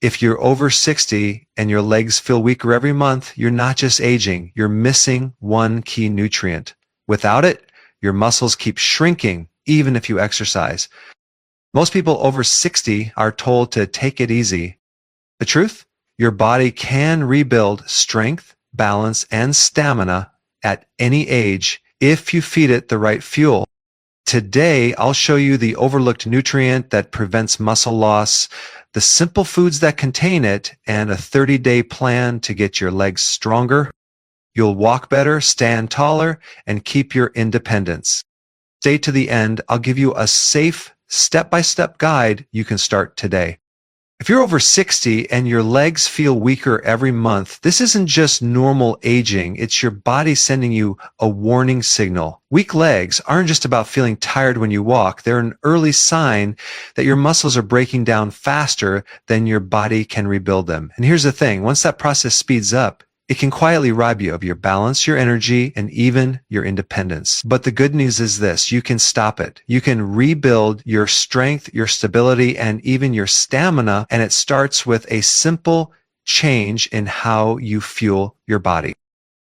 If you're over 60 and your legs feel weaker every month, you're not just aging, you're missing one key nutrient. Without it, your muscles keep shrinking even if you exercise. Most people over 60 are told to take it easy. The truth? Your body can rebuild strength, balance, and stamina at any age if you feed it the right fuel. Today, I'll show you the overlooked nutrient that prevents muscle loss, the simple foods that contain it, and a 30-day plan to get your legs stronger. You'll walk better, stand taller, and keep your independence. Stay to the end. I'll give you a safe, step-by-step guide you can start today. If you're over 60 and your legs feel weaker every month, this isn't just normal aging. It's your body sending you a warning signal. Weak legs aren't just about feeling tired when you walk. They're an early sign that your muscles are breaking down faster than your body can rebuild them. And here's the thing. Once that process speeds up, it can quietly rob you of your balance, your energy, and even your independence. But the good news is this, you can stop it. You can rebuild your strength, your stability, and even your stamina, and it starts with a simple change in how you fuel your body.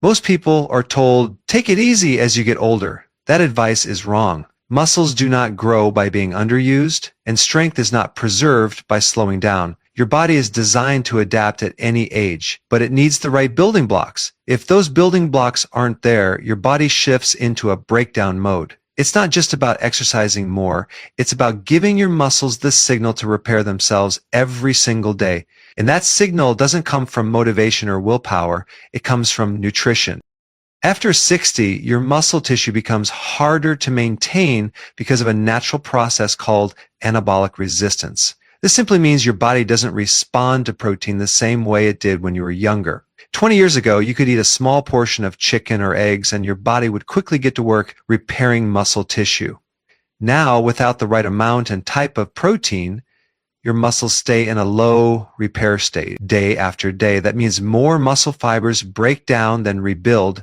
Most people are told, take it easy as you get older. That advice is wrong. Muscles do not grow by being underused, and strength is not preserved by slowing down. Your body is designed to adapt at any age, but it needs the right building blocks. If those building blocks aren't there, your body shifts into a breakdown mode. It's not just about exercising more, it's about giving your muscles the signal to repair themselves every single day. And that signal doesn't come from motivation or willpower, it comes from nutrition. After 60, your muscle tissue becomes harder to maintain because of a natural process called anabolic resistance. This simply means your body doesn't respond to protein the same way it did when you were younger. 20 years ago, you could eat a small portion of chicken or eggs and your body would quickly get to work repairing muscle tissue. Now, without the right amount and type of protein, your muscles stay in a low repair state day after day. That means more muscle fibers break down than rebuild.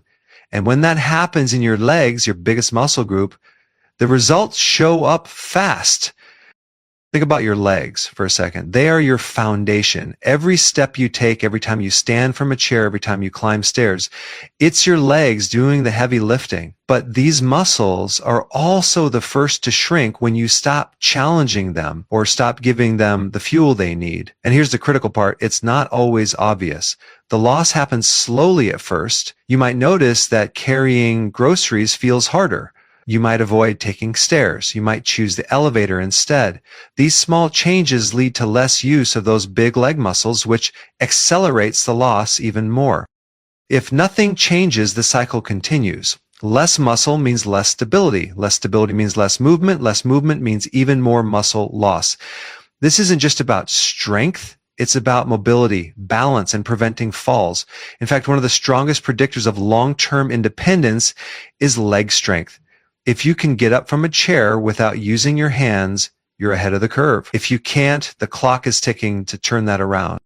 And when that happens in your legs, your biggest muscle group, the results show up fast. Think about your legs for a second. They are your foundation. Every step you take, every time you stand from a chair, every time you climb stairs, it's your legs doing the heavy lifting. But these muscles are also the first to shrink when you stop challenging them or stop giving them the fuel they need. And here's the critical part. It's not always obvious. The loss happens slowly at first. You might notice that carrying groceries feels harder. You might avoid taking stairs. You might choose the elevator instead. These small changes lead to less use of those big leg muscles, which accelerates the loss even more. If nothing changes, the cycle continues. Less muscle means less stability. Less stability means less movement. Less movement means even more muscle loss. This isn't just about strength. It's about mobility, balance, and preventing falls. In fact, one of the strongest predictors of long-term independence is leg strength. If you can get up from a chair without using your hands, you're ahead of the curve. If you can't, the clock is ticking to turn that around.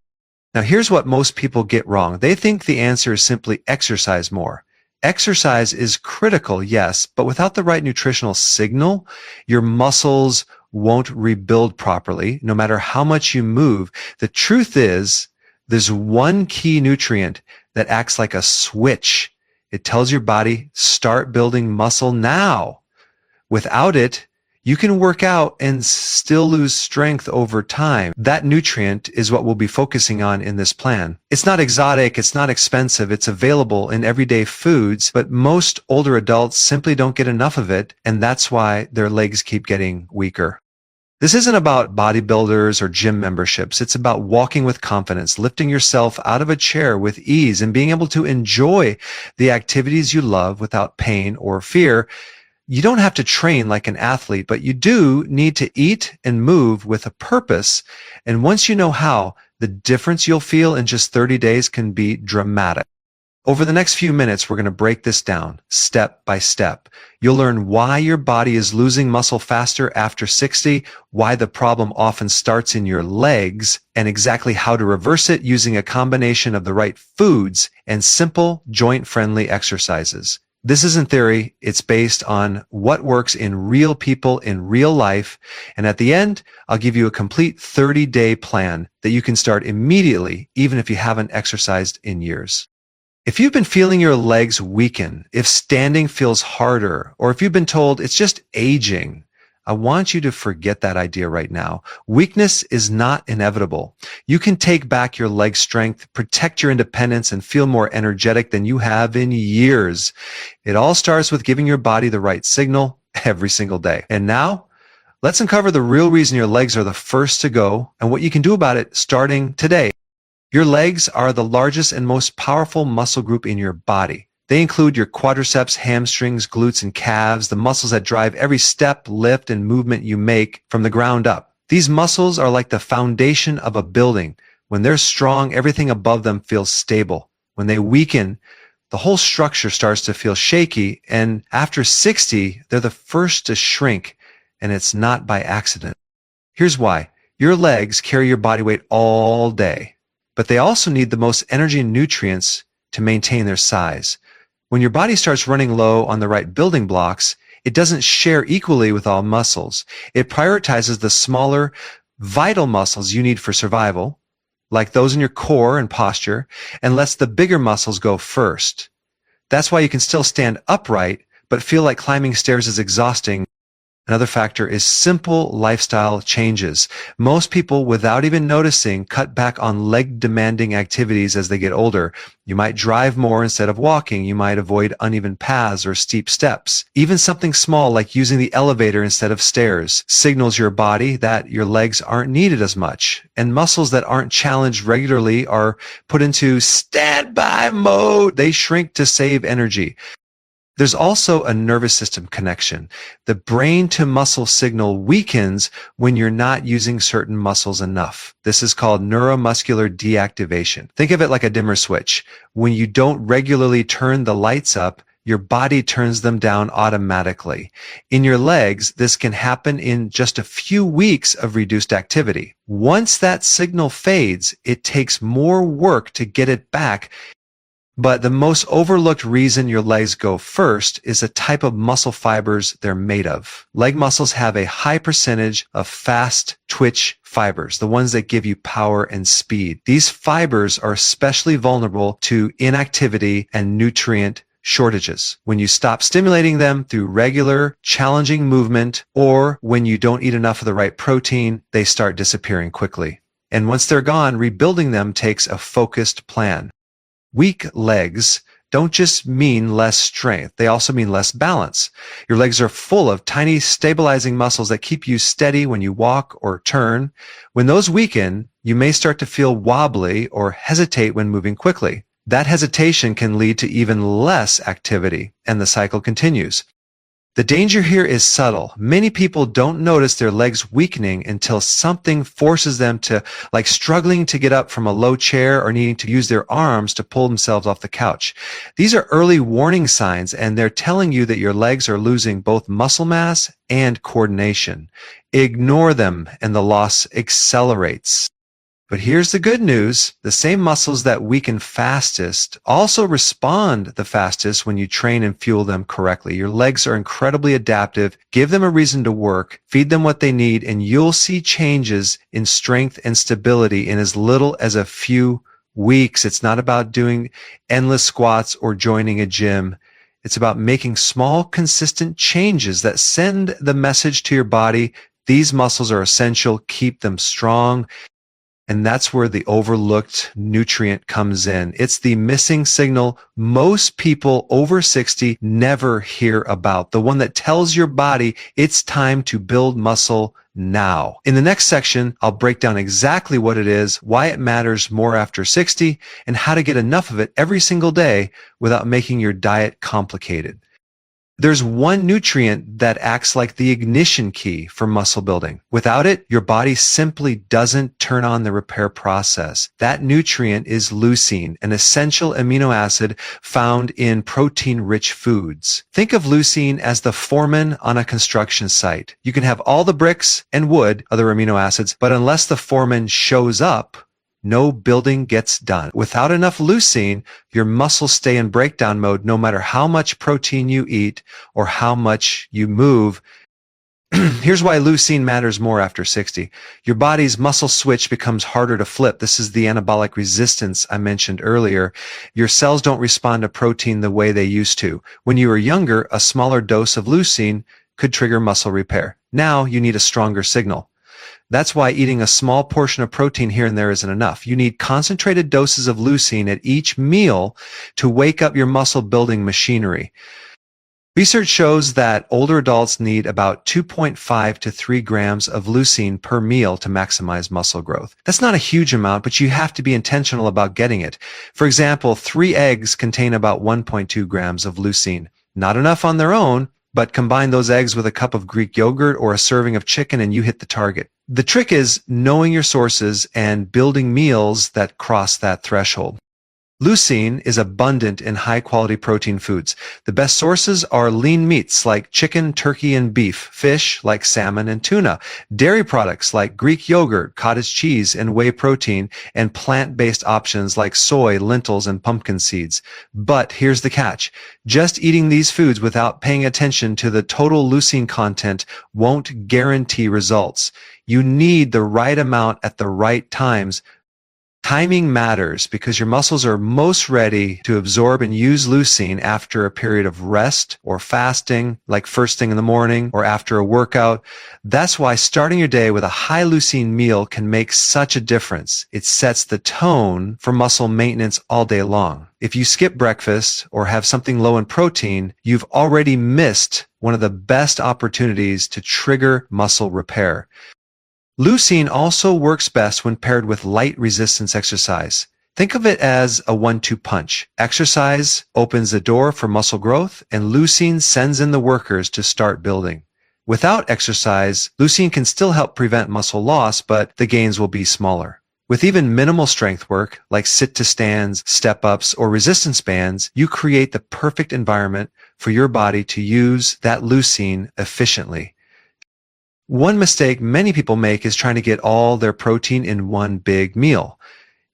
Now, here's what most people get wrong. They think the answer is simply exercise more. Exercise is critical, yes, but without the right nutritional signal, your muscles won't rebuild properly, no matter how much you move. The truth is, there's one key nutrient that acts like a switch. It tells your body, start building muscle now. Without it, you can work out and still lose strength over time. That nutrient is what we'll be focusing on in this plan. It's not exotic, it's not expensive, it's available in everyday foods, but most older adults simply don't get enough of it, and that's why their legs keep getting weaker. This isn't about bodybuilders or gym memberships. It's about walking with confidence, lifting yourself out of a chair with ease, and being able to enjoy the activities you love without pain or fear. You don't have to train like an athlete, but you do need to eat and move with a purpose. And once you know how, the difference you'll feel in just 30 days can be dramatic. Over the next few minutes, we're going to break this down step by step. You'll learn why your body is losing muscle faster after 60, why the problem often starts in your legs, and exactly how to reverse it using a combination of the right foods and simple joint-friendly exercises. This isn't theory. It's based on what works in real people in real life. And at the end, I'll give you a complete 30-day plan that you can start immediately, even if you haven't exercised in years. If you've been feeling your legs weaken, if standing feels harder, or if you've been told it's just aging, I want you to forget that idea right now. Weakness is not inevitable. You can take back your leg strength, protect your independence, and feel more energetic than you have in years. It all starts with giving your body the right signal every single day. And now, let's uncover the real reason your legs are the first to go and what you can do about it starting today. Your legs are the largest and most powerful muscle group in your body. They include your quadriceps, hamstrings, glutes, and calves, the muscles that drive every step, lift, and movement you make from the ground up. These muscles are like the foundation of a building. When they're strong, everything above them feels stable. When they weaken, the whole structure starts to feel shaky, and after 60, they're the first to shrink, and it's not by accident. Here's why. Your legs carry your body weight all day, but they also need the most energy and nutrients to maintain their size. When your body starts running low on the right building blocks, it doesn't share equally with all muscles. It prioritizes the smaller, vital muscles you need for survival, like those in your core and posture, and lets the bigger muscles go first. That's why you can still stand upright, but feel like climbing stairs is exhausting. Another factor is simple lifestyle changes. Most people, without even noticing, cut back on leg-demanding activities as they get older. You might drive more instead of walking. You might avoid uneven paths or steep steps. Even something small like using the elevator instead of stairs signals your body that your legs aren't needed as much. And muscles that aren't challenged regularly are put into standby mode. They shrink to save energy. There's also a nervous system connection. The brain-to-muscle signal weakens when you're not using certain muscles enough. This is called neuromuscular deactivation. Think of it like a dimmer switch. When you don't regularly turn the lights up, your body turns them down automatically. In your legs, this can happen in just a few weeks of reduced activity. Once that signal fades, it takes more work to get it back. But the most overlooked reason your legs go first is the type of muscle fibers they're made of. Leg muscles have a high percentage of fast twitch fibers, the ones that give you power and speed. These fibers are especially vulnerable to inactivity and nutrient shortages. When you stop stimulating them through regular, challenging movement, or when you don't eat enough of the right protein, they start disappearing quickly. And once they're gone, rebuilding them takes a focused plan. Weak legs don't just mean less strength, they also mean less balance. Your legs are full of tiny stabilizing muscles that keep you steady when you walk or turn. When those weaken, you may start to feel wobbly or hesitate when moving quickly. That hesitation can lead to even less activity, and the cycle continues. The danger here is subtle. Many people don't notice their legs weakening until something forces them to, like struggling to get up from a low chair or needing to use their arms to pull themselves off the couch. These are early warning signs, and they're telling you that your legs are losing both muscle mass and coordination. Ignore them, and the loss accelerates. But here's the good news. The same muscles that weaken fastest also respond the fastest when you train and fuel them correctly. Your legs are incredibly adaptive. Give them a reason to work, feed them what they need, and you'll see changes in strength and stability in as little as a few weeks. It's not about doing endless squats or joining a gym. It's about making small, consistent changes that send the message to your body. These muscles are essential. Keep them strong. And that's where the overlooked nutrient comes in. It's the missing signal most people over 60 never hear about, the one that tells your body it's time to build muscle now. In the next section, I'll break down exactly what it is, why it matters more after 60, and how to get enough of it every single day without making your diet complicated. There's one nutrient that acts like the ignition key for muscle building. Without it, your body simply doesn't turn on the repair process. That nutrient is leucine, an essential amino acid found in protein-rich foods. Think of leucine as the foreman on a construction site. You can have all the bricks and wood, other amino acids, but unless the foreman shows up, no building gets done. Without enough leucine, your muscles stay in breakdown mode no matter how much protein you eat or how much you move. Here's why leucine matters more after 60. Your body's muscle switch becomes harder to flip. This is the anabolic resistance I mentioned earlier. Your cells don't respond to protein the way they used to. When you were younger, a smaller dose of leucine could trigger muscle repair. Now you need a stronger signal. That's why eating a small portion of protein here and there isn't enough. You need concentrated doses of leucine at each meal to wake up your muscle building machinery. Research shows that older adults need about 2.5 to 3 grams of leucine per meal to maximize muscle growth. That's not a huge amount, but you have to be intentional about getting it. For example, 3 eggs contain about 1.2 grams of leucine. Not enough on their own, but combine those eggs with a cup of Greek yogurt or a serving of chicken and you hit the target. The trick is knowing your sources and building meals that cross that threshold. Leucine is abundant in high-quality protein foods. The best sources are lean meats like chicken, turkey, and beef, fish like salmon and tuna, dairy products like Greek yogurt, cottage cheese, and whey protein, and plant-based options like soy, lentils, and pumpkin seeds. But here's the catch. Just eating these foods without paying attention to the total leucine content won't guarantee results. You need the right amount at the right times. Timing matters because your muscles are most ready to absorb and use leucine after a period of rest or fasting, like first thing in the morning or after a workout. That's why starting your day with a high leucine meal can make such a difference. It sets the tone for muscle maintenance all day long. If you skip breakfast or have something low in protein, you've already missed one of the best opportunities to trigger muscle repair. Leucine also works best when paired with light resistance exercise. Think of it as a 1-2 punch. Exercise opens the door for muscle growth, and leucine sends in the workers to start building. Without exercise, leucine can still help prevent muscle loss, but the gains will be smaller. With even minimal strength work, like sit-to-stands, step-ups, or resistance bands, you create the perfect environment for your body to use that leucine efficiently. One mistake many people make is trying to get all their protein in one big meal.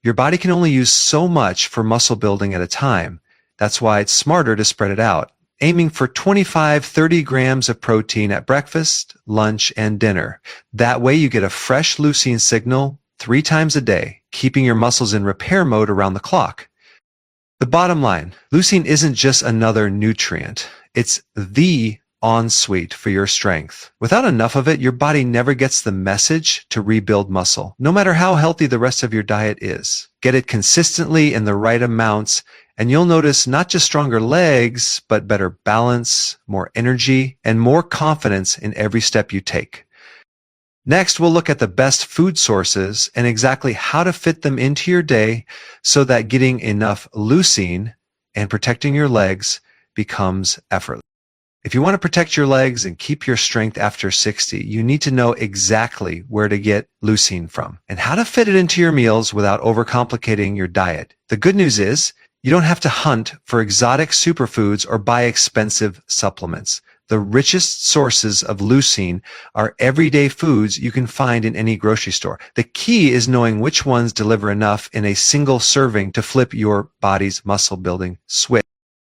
Your body can only use so much for muscle building at a time. That's why it's smarter to spread it out, aiming for 25-30 grams of protein at breakfast, lunch, and dinner. That way you get a fresh leucine signal 3 times a day, keeping your muscles in repair mode around the clock. The bottom line, leucine isn't just another nutrient. It's the ensuite for your strength. Without enough of it, your body never gets the message to rebuild muscle, no matter how healthy the rest of your diet is. Get it consistently in the right amounts, and you'll notice not just stronger legs, but better balance, more energy, and more confidence in every step you take. Next, we'll look at the best food sources and exactly how to fit them into your day so that getting enough leucine and protecting your legs becomes effortless. If you want to protect your legs and keep your strength after 60, you need to know exactly where to get leucine from and how to fit it into your meals without overcomplicating your diet. The good news is you don't have to hunt for exotic superfoods or buy expensive supplements. The richest sources of leucine are everyday foods you can find in any grocery store. The key is knowing which ones deliver enough in a single serving to flip your body's muscle building switch.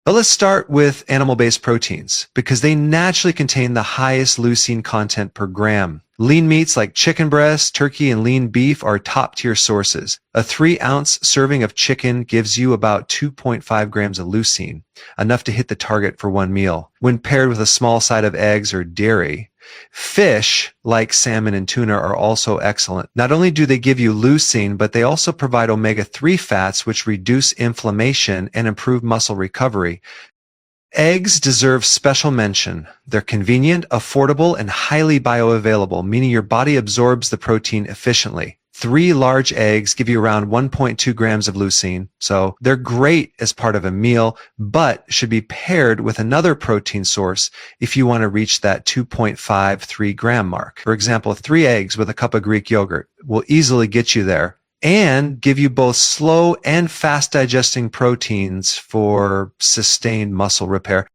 But let's start with animal-based proteins because they naturally contain the highest leucine content per gram. Lean meats like chicken breast, turkey, and lean beef are top-tier sources. A 3-ounce serving of chicken gives you about 2.5 grams of leucine, enough to hit the target for one meal. When paired with a small side of eggs or dairy, fish like salmon and tuna are also excellent. Not only do they give you leucine, but they also provide omega-3 fats which reduce inflammation and improve muscle recovery. Eggs deserve special mention. They're convenient, affordable, and highly bioavailable, meaning your body absorbs the protein efficiently. 3 large eggs give you around 1.2 grams of leucine, so they're great as part of a meal, but should be paired with another protein source if you want to reach that 2.53 gram mark. For example, 3 eggs with a cup of Greek yogurt will easily get you there and give you both slow and fast digesting proteins for sustained muscle repair.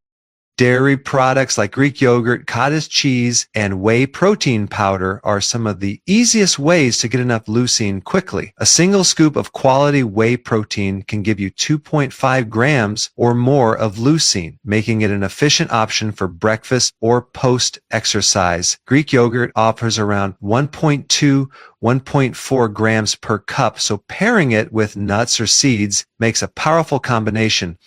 Dairy products like Greek yogurt, cottage cheese, and whey protein powder are some of the easiest ways to get enough leucine quickly. A single scoop of quality whey protein can give you 2.5 grams or more of leucine, making it an efficient option for breakfast or post-exercise. Greek yogurt offers around 1.2 1.4 grams per cup, so pairing it with nuts or seeds makes a powerful combination.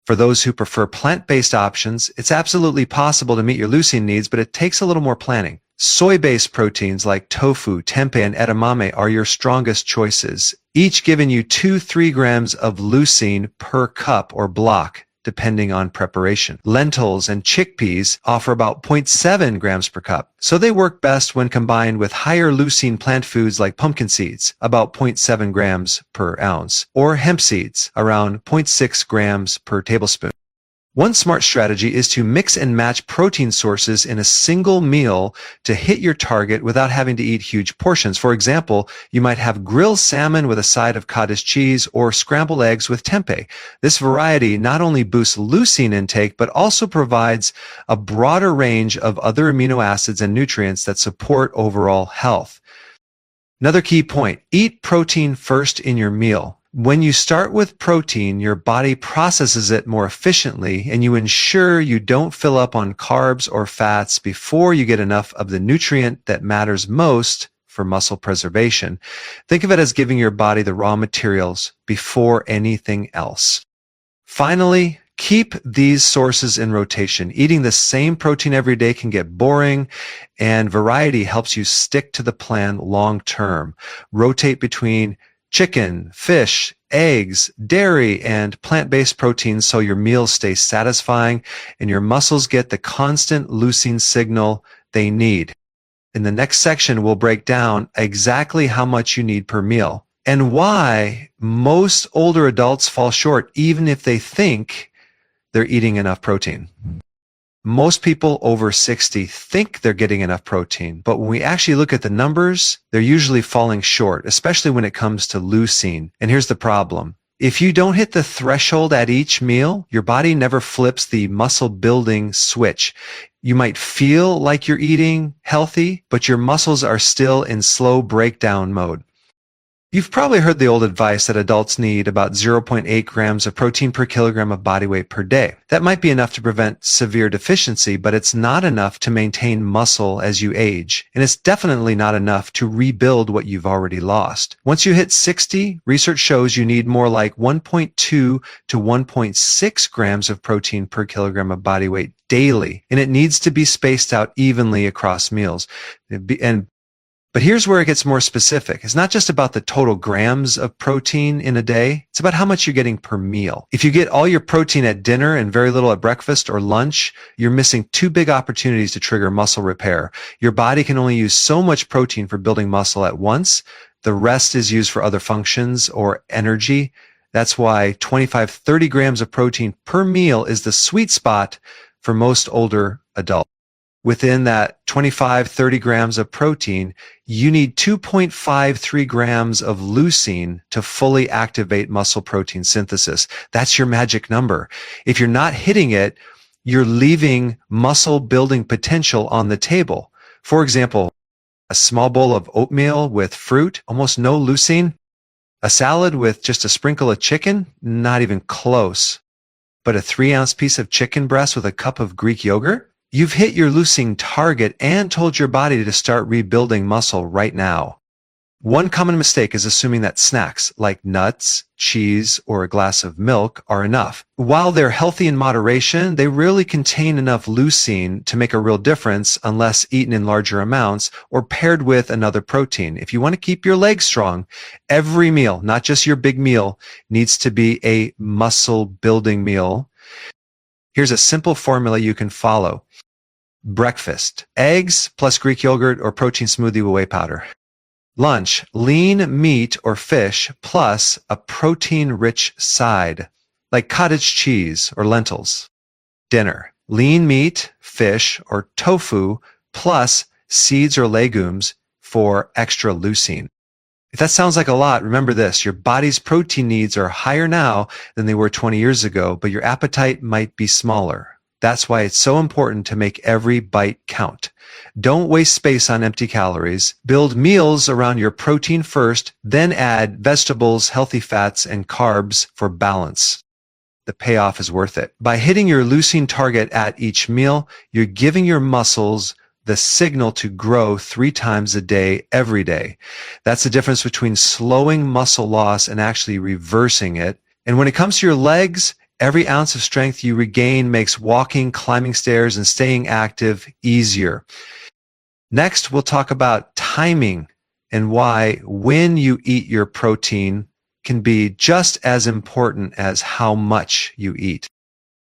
For those who prefer plant-based options, it's absolutely possible to meet your leucine needs, but it takes a little more planning. Soy-based proteins like tofu, tempeh, and edamame are your strongest choices, each giving you 2-3 grams of leucine per cup or block, depending on preparation. Lentils and chickpeas offer about 0.7 grams per cup, so they work best when combined with higher leucine plant foods like pumpkin seeds, about 0.7 grams per ounce, or hemp seeds, around 0.6 grams per tablespoon. One smart strategy is to mix and match protein sources in a single meal to hit your target without having to eat huge portions. For example, you might have grilled salmon with a side of cottage cheese or scrambled eggs with tempeh. This variety not only boosts leucine intake, but also provides a broader range of other amino acids and nutrients that support overall health. Another key point, eat protein first in your meal. When you start with protein, your body processes it more efficiently, and you ensure you don't fill up on carbs or fats before you get enough of the nutrient that matters most for muscle preservation. Think of it as giving your body the raw materials before anything else. Finally, keep these sources in rotation. Eating the same protein every day can get boring, and variety helps you stick to the plan long term. Rotate between chicken, fish, eggs, dairy, and plant-based proteins so your meals stay satisfying and your muscles get the constant leucine signal they need. In the next section, we'll break down exactly how much you need per meal and why most older adults fall short even if they think they're eating enough protein. Most people over 60 think they're getting enough protein, but when we actually look at the numbers, they're usually falling short, especially when it comes to leucine. And here's the problem. If you don't hit the threshold at each meal, your body never flips the muscle building switch. You might feel like you're eating healthy, but your muscles are still in slow breakdown mode. You've probably heard the old advice that adults need about 0.8 grams of protein per kilogram of body weight per day. That might be enough to prevent severe deficiency, but it's not enough to maintain muscle as you age. And it's definitely not enough to rebuild what you've already lost. Once you hit 60, research shows you need more like 1.2 to 1.6 grams of protein per kilogram of body weight daily. And it needs to be spaced out evenly across meals. But here's where it gets more specific. It's not just about the total grams of protein in a day. It's about how much you're getting per meal. If you get all your protein at dinner and very little at breakfast or lunch, you're missing two big opportunities to trigger muscle repair. Your body can only use so much protein for building muscle at once. The rest is used for other functions or energy. That's why 25-30 grams of protein per meal is the sweet spot for most older adults. Within that 25-30 grams of protein, you need 2.53 grams of leucine to fully activate muscle protein synthesis. That's your magic number. If you're not hitting it, you're leaving muscle building potential on the table. For example, a small bowl of oatmeal with fruit, almost no leucine. A salad with just a sprinkle of chicken, not even close. But a 3-ounce piece of chicken breast with a cup of Greek yogurt? You've hit your leucine target and told your body to start rebuilding muscle right now. One common mistake is assuming that snacks like nuts, cheese, or a glass of milk are enough. While they're healthy in moderation, they rarely contain enough leucine to make a real difference unless eaten in larger amounts or paired with another protein. If you want to keep your legs strong, every meal, not just your big meal, needs to be a muscle building meal. Here's a simple formula you can follow. Breakfast, eggs plus Greek yogurt or protein smoothie with whey powder. Lunch, lean meat or fish plus a protein-rich side, like cottage cheese or lentils. Dinner, lean meat, fish, or tofu plus seeds or legumes for extra leucine. If that sounds like a lot, remember this. Your body's protein needs are higher now than they were 20 years ago, but your appetite might be smaller. That's why it's so important to make every bite count. Don't waste space on empty calories. Build meals around your protein first, then add vegetables, healthy fats, and carbs for balance. The payoff is worth it. By hitting your leucine target at each meal, you're giving your muscles the signal to grow 3 times a day, every day. That's the difference between slowing muscle loss and actually reversing it. And when it comes to your legs, every ounce of strength you regain makes walking, climbing stairs, and staying active easier. Next, we'll talk about timing and why when you eat your protein can be just as important as how much you eat.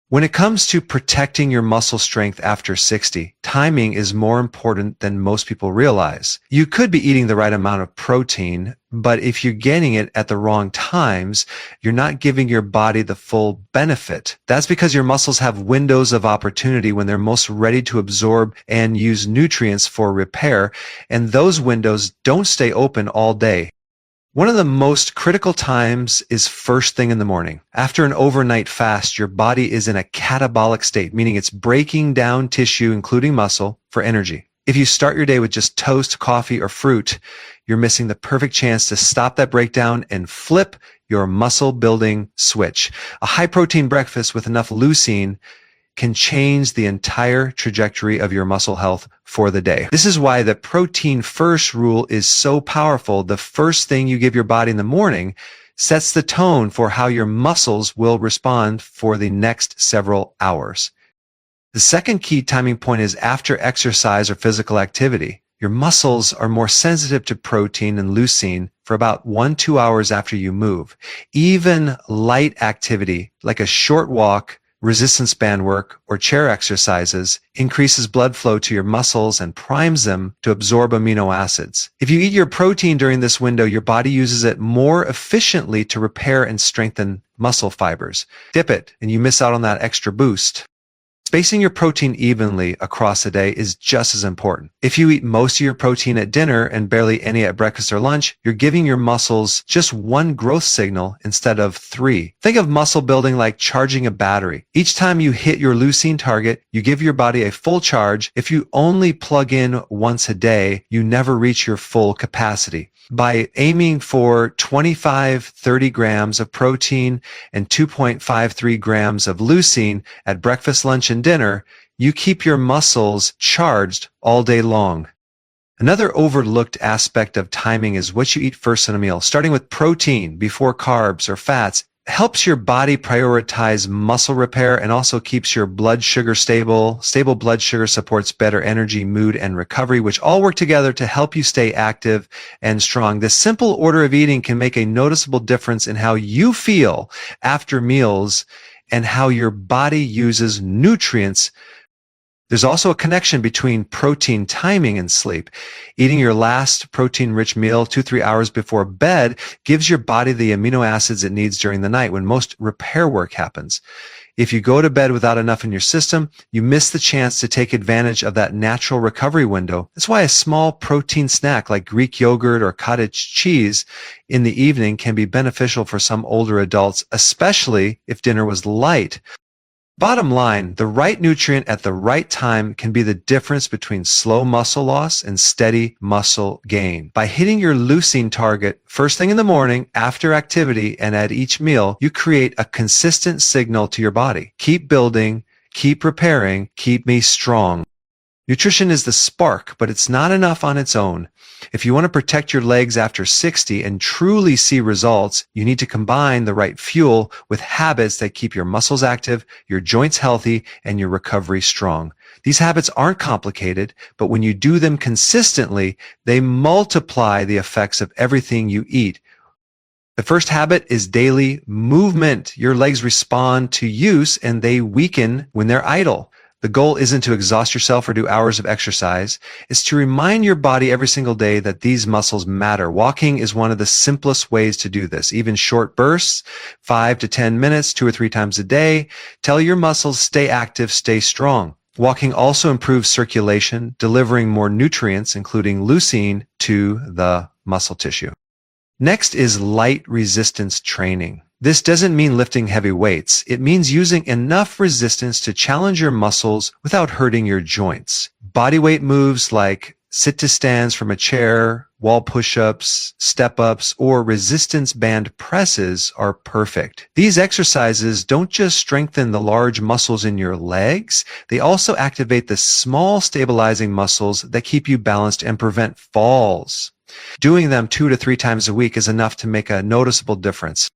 When it comes to protecting your muscle strength after 60, timing is more important than most people realize. You could be eating the right amount of protein, but if you're getting it at the wrong times, you're not giving your body the full benefit. That's because your muscles have windows of opportunity when they're most ready to absorb and use nutrients for repair, and those windows don't stay open all day. One of the most critical times is first thing in the morning. After an overnight fast, your body is in a catabolic state, meaning it's breaking down tissue, including muscle, for energy. If you start your day with just toast, coffee, or fruit, you're missing the perfect chance to stop that breakdown and flip your muscle building switch. A high protein breakfast with enough leucine can change the entire trajectory of your muscle health for the day. This is why the protein first rule is so powerful. The first thing you give your body in the morning sets the tone for how your muscles will respond for the next several hours. The second key timing point is after exercise or physical activity. Your muscles are more sensitive to protein and leucine for about 1-2 hours after you move. Even light activity, like a short walk, resistance band work, or chair exercises increases blood flow to your muscles and primes them to absorb amino acids. If you eat your protein during this window, your body uses it more efficiently to repair and strengthen muscle fibers. Dip it, and you miss out on that extra boost. Spacing your protein evenly across the day is just as important. If you eat most of your protein at dinner and barely any at breakfast or lunch, you're giving your muscles just 1 growth signal instead of 3. Think of muscle building like charging a battery. Each time you hit your leucine target, you give your body a full charge. If you only plug in once a day, you never reach your full capacity. By aiming for 25-30 grams of protein and 2.53 grams of leucine at breakfast, lunch, and dinner, you keep your muscles charged all day long. Another overlooked aspect of timing is what you eat first in a meal. Starting with protein before carbs or fats helps your body prioritize muscle repair and also keeps your blood sugar stable. Stable blood sugar supports better energy, mood, and recovery, which all work together to help you stay active and strong. This simple order of eating can make a noticeable difference in how you feel after meals and how your body uses nutrients. There's also a connection between protein timing and sleep. Eating your last protein-rich meal 2-3 hours before bed gives your body the amino acids it needs during the night when most repair work happens. If you go to bed without enough in your system, you miss the chance to take advantage of that natural recovery window. That's why a small protein snack like Greek yogurt or cottage cheese in the evening can be beneficial for some older adults, especially if dinner was light. Bottom line, the right nutrient at the right time can be the difference between slow muscle loss and steady muscle gain. By hitting your leucine target first thing in the morning, after activity, and at each meal, you create a consistent signal to your body. Keep building, keep repairing, keep me strong. Nutrition is the spark, but it's not enough on its own. If you want to protect your legs after 60 and truly see results, you need to combine the right fuel with habits that keep your muscles active, your joints healthy, and your recovery strong. These habits aren't complicated, but when you do them consistently, they multiply the effects of everything you eat. The first habit is daily movement. Your legs respond to use and they weaken when they're idle. The goal isn't to exhaust yourself or do hours of exercise. It's to remind your body every single day that these muscles matter. Walking is one of the simplest ways to do this. Even short bursts, 5 to 10 minutes, 2 or 3 times a day. Tell your muscles, stay active, stay strong. Walking also improves circulation, delivering more nutrients, including leucine, to the muscle tissue. Next is light resistance training. This doesn't mean lifting heavy weights. It means using enough resistance to challenge your muscles without hurting your joints. Bodyweight moves like sit-to-stands from a chair, wall push-ups, step-ups, or resistance band presses are perfect. These exercises don't just strengthen the large muscles in your legs, they also activate the small stabilizing muscles that keep you balanced and prevent falls. Doing them 2 to 3 times a week is enough to make a noticeable difference.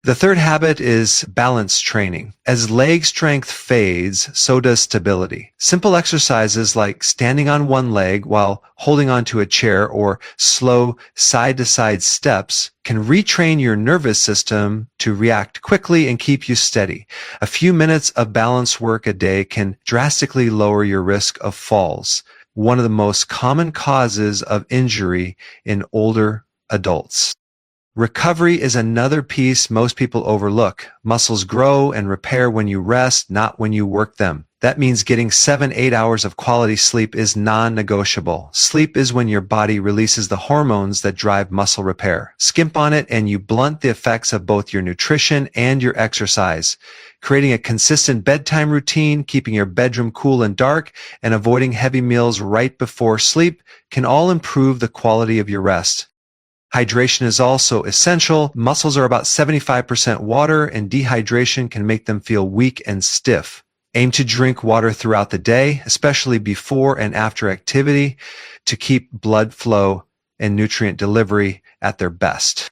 The third habit is balance training. As leg strength fades, so does stability. Simple exercises like standing on one leg while holding onto a chair or slow side-to-side steps can retrain your nervous system to react quickly and keep you steady. A few minutes of balance work a day can drastically lower your risk of falls, one of the most common causes of injury in older adults. Recovery is another piece most people overlook. Muscles grow and repair when you rest, not when you work them. That means getting 7-8 hours of quality sleep is non-negotiable. Sleep is when your body releases the hormones that drive muscle repair. Skimp on it and you blunt the effects of both your nutrition and your exercise. Creating a consistent bedtime routine, keeping your bedroom cool and dark, and avoiding heavy meals right before sleep can all improve the quality of your rest. Hydration is also essential. Muscles are about 75% water, and dehydration can make them feel weak and stiff. Aim to drink water throughout the day, especially before and after activity, to keep blood flow and nutrient delivery at their best.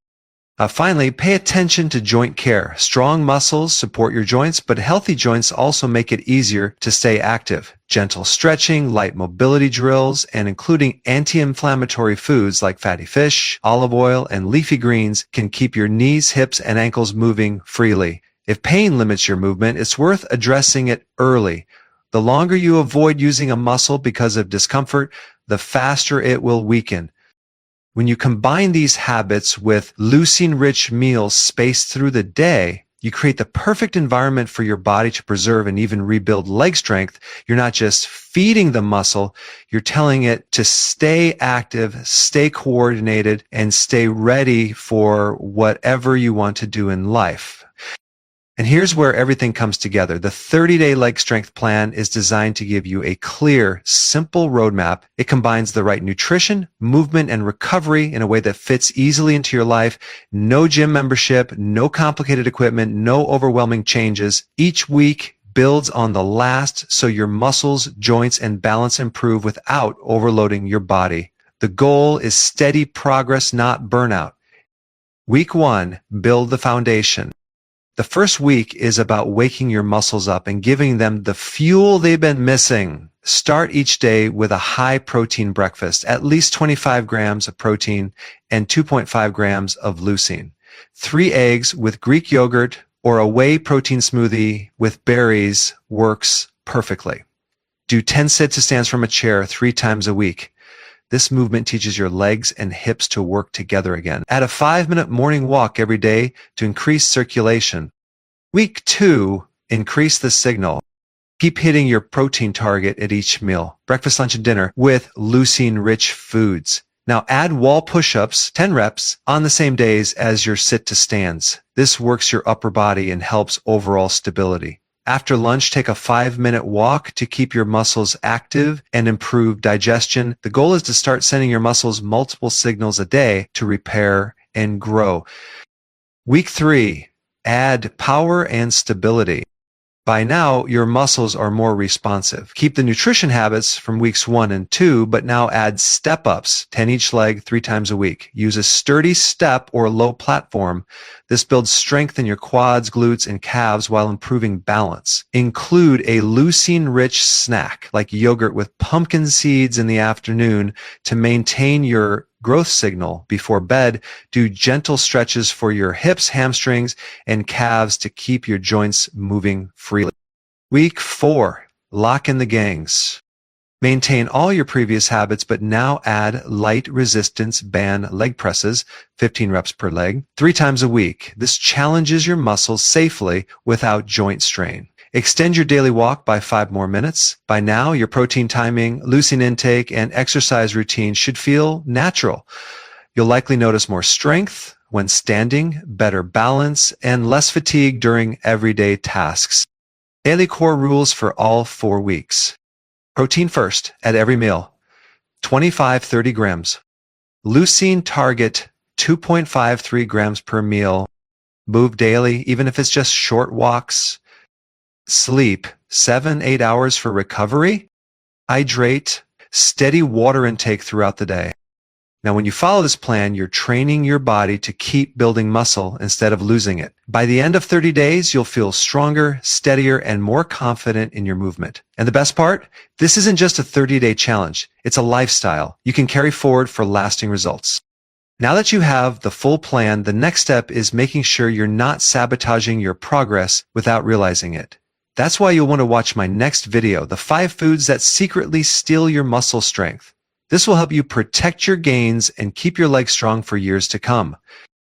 Finally, pay attention to joint care. Strong muscles support your joints, but healthy joints also make it easier to stay active. Gentle stretching, light mobility drills, and including anti-inflammatory foods like fatty fish, olive oil, and leafy greens can keep your knees, hips, and ankles moving freely. If pain limits your movement, it's worth addressing it early. The longer you avoid using a muscle because of discomfort, the faster it will weaken. When you combine these habits with leucine-rich meals spaced through the day, you create the perfect environment for your body to preserve and even rebuild leg strength. You're not just feeding the muscle, you're telling it to stay active, stay coordinated, and stay ready for whatever you want to do in life. And here's where everything comes together. The 30-day leg strength plan is designed to give you a clear, simple roadmap. It combines the right nutrition, movement, and recovery in a way that fits easily into your life. No gym membership, no complicated equipment, no overwhelming changes. Each week builds on the last so your muscles, joints, and balance improve without overloading your body. The goal is steady progress, not burnout. Week 1, build the foundation. The first week is about waking your muscles up and giving them the fuel they've been missing. Start each day with a high-protein breakfast, at least 25 grams of protein and 2.5 grams of leucine. 3 eggs with Greek yogurt or a whey protein smoothie with berries works perfectly. Do 10 sit-to-stands from a chair 3 times a week. This movement teaches your legs and hips to work together again. Add a 5-minute morning walk every day to increase circulation. Week 2, increase the signal. Keep hitting your protein target at each meal, breakfast, lunch, and dinner, with leucine-rich foods. Now add wall push-ups, 10 reps, on the same days as your sit-to-stands. This works your upper body and helps overall stability. After lunch, take a 5-minute walk to keep your muscles active and improve digestion. The goal is to start sending your muscles multiple signals a day to repair and grow. Week 3, add power and stability. By now, your muscles are more responsive. Keep the nutrition habits from weeks 1 and 2, but now add step-ups, 10 each leg, 3 times a week. Use a sturdy step or low platform. This builds strength in your quads, glutes, and calves while improving balance. Include a leucine-rich snack, like yogurt with pumpkin seeds in the afternoon, to maintain your growth signal before bed. Do gentle stretches for your hips, hamstrings, and calves to keep your joints moving freely. Week 4, lock in the gangs. Maintain all your previous habits, but now add light resistance band leg presses, 15 reps per leg, 3 times a week. This challenges your muscles safely without joint strain. Extend your daily walk by 5 more minutes. By now, your protein timing, leucine intake, and exercise routine should feel natural. You'll likely notice more strength, when standing, better balance, and less fatigue during everyday tasks. Daily core rules for all 4 weeks. Protein first at every meal, 25-30 grams. Leucine target, 2.53 grams per meal. Move daily, even if it's just short walks. Sleep, 7-8 hours for recovery. Hydrate, steady water intake throughout the day. Now, when you follow this plan, you're training your body to keep building muscle instead of losing it. By the end of 30 days, you'll feel stronger, steadier, and more confident in your movement. And the best part? This isn't just a 30-day challenge. It's a lifestyle you can carry forward for lasting results. Now that you have the full plan, the next step is making sure you're not sabotaging your progress without realizing it. That's why you'll want to watch my next video, the 5 foods that secretly steal your muscle strength. This will help you protect your gains and keep your legs strong for years to come.